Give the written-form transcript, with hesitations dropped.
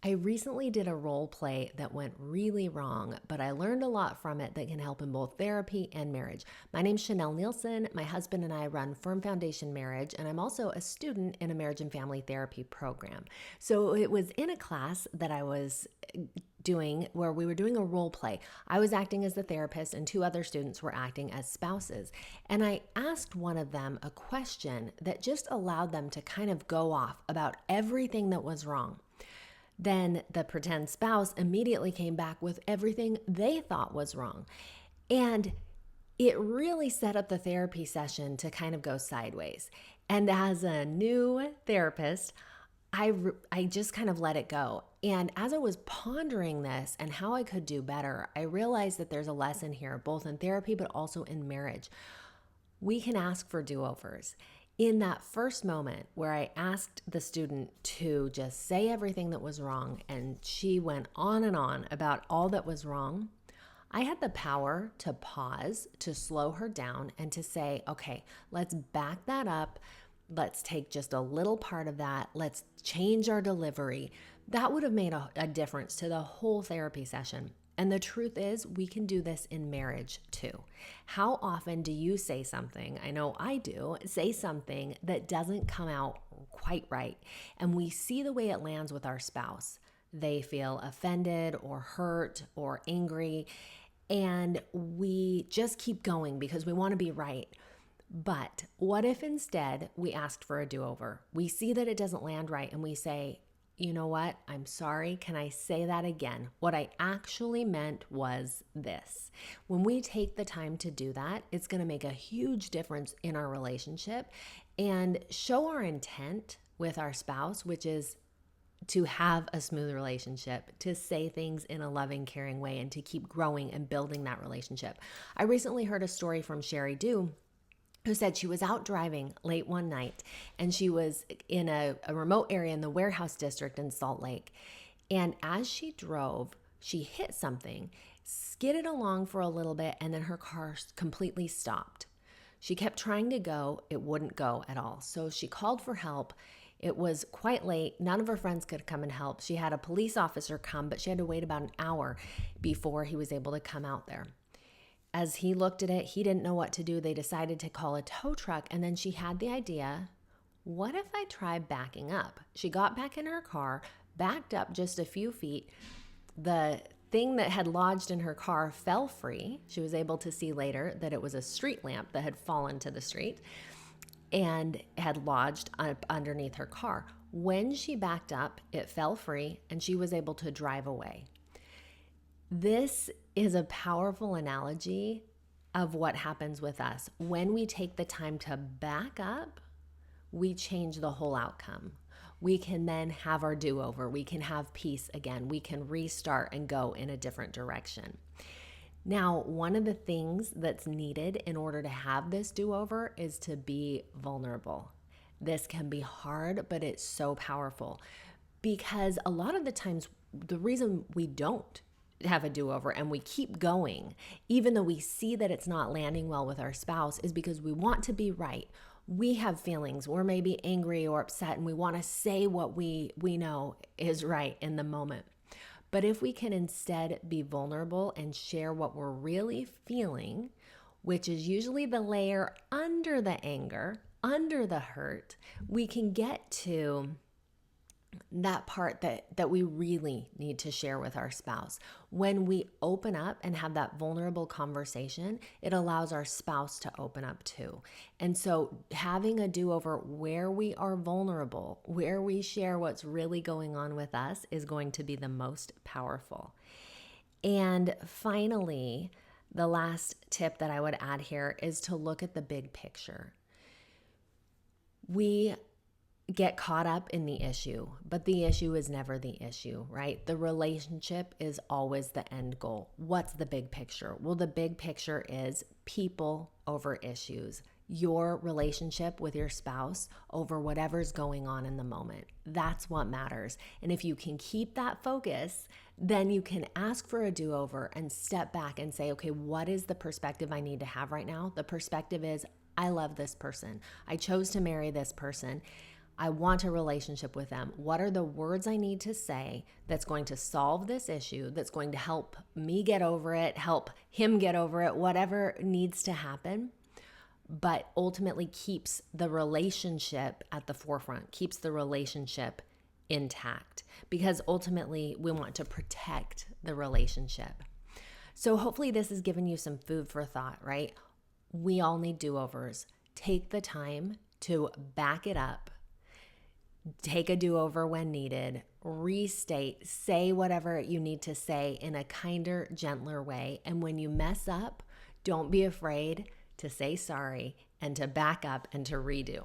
I recently did a role play that went really wrong, but I learned a lot from it that can help in both therapy and marriage. My name's Chanel Nielsen. My husband and I run Firm Foundation Marriage, and I'm also a student in a marriage and family therapy program. So it was in a class that I was doing where we were doing a role play. I was acting as the therapist, and two other students were acting as spouses. And I asked one of them a question that just allowed them to kind of go off about everything that was wrong. Then the pretend spouse immediately came back with everything they thought was wrong. And it really set up the therapy session to kind of go sideways. And as a new therapist, I just kind of let it go. And as I was pondering this and how I could do better, I realized that there's a lesson here, both in therapy but also in marriage. We can ask for do-overs. In that first moment where I asked the student to just say everything that was wrong, and she went on and on about all that was wrong, I had the power to pause, to slow her down, and to say, okay, let's back that up. Let's take just a little part of that. Let's change our delivery. That would have made a difference to the whole therapy session. And the truth is, we can do this in marriage too. How often do you say something, I know I do, say something that doesn't come out quite right, and we see the way it lands with our spouse? They feel offended or hurt or angry, and we just keep going because we want to be right. But what if instead we asked for a do-over? We see that it doesn't land right, and we say, you know what? I'm sorry. Can I say that again? What I actually meant was this. When we take the time to do that, it's going to make a huge difference in our relationship and show our intent with our spouse, which is to have a smooth relationship, to say things in a loving, caring way, and to keep growing and building that relationship. I recently heard a story from Sherry Dew, who said she was out driving late one night, and she was in a remote area in the warehouse district in Salt Lake. And as she drove, she hit something, skidded along for a little bit, and then her car completely stopped. She kept trying to go. It wouldn't go at all. So she called for help. It was quite late. None of her friends could come and help. She had a police officer come, but she had to wait about an hour before he was able to come out there. As he looked at it, he didn't know what to do. They decided to call a tow truck, and then she had the idea, what if I try backing up? She got back in her car, backed up just a few feet. The thing that had lodged in her car fell free. She was able to see later that it was a street lamp that had fallen to the street and had lodged up underneath her car. When she backed up, it fell free, and she was able to drive away. This is a powerful analogy of what happens with us. When we take the time to back up, we change the whole outcome. We can then have our do-over. We can have peace again. We can restart and go in a different direction. Now, one of the things that's needed in order to have this do-over is to be vulnerable. This can be hard, but it's so powerful, because a lot of the times the reason we don't have a do-over and we keep going, even though we see that it's not landing well with our spouse, is because we want to be right. We have feelings. We're maybe angry or upset, and we want to say what we know is right in the moment. But if we can instead be vulnerable and share what we're really feeling, which is usually the layer under the anger, under the hurt, we can get to that part that we really need to share with our spouse. When we open up and have that vulnerable conversation, it allows our spouse to open up too. And so having a do-over where we are vulnerable, where we share what's really going on with us, is going to be the most powerful. And finally, the last tip that I would add here is to look at the big picture. We get caught up in the issue, but the issue is never the issue, right? The relationship is always the end goal. What's the big picture? Well, the big picture is people over issues. Your relationship with your spouse over whatever's going on in the moment. That's what matters. And if you can keep that focus, then you can ask for a do-over and step back and say, okay, what is the perspective I need to have right now? The perspective is, I love this person. I chose to marry this person. I want a relationship with them. What are the words I need to say that's going to solve this issue, that's going to help me get over it, help him get over it, whatever needs to happen, but ultimately keeps the relationship at the forefront, keeps the relationship intact, because ultimately we want to protect the relationship. So hopefully this has given you some food for thought, right? We all need do-overs. Take the time to back it up. Take a do-over when needed. Restate. Say whatever you need to say in a kinder, gentler way. And when you mess up, don't be afraid to say sorry and to back up and to redo.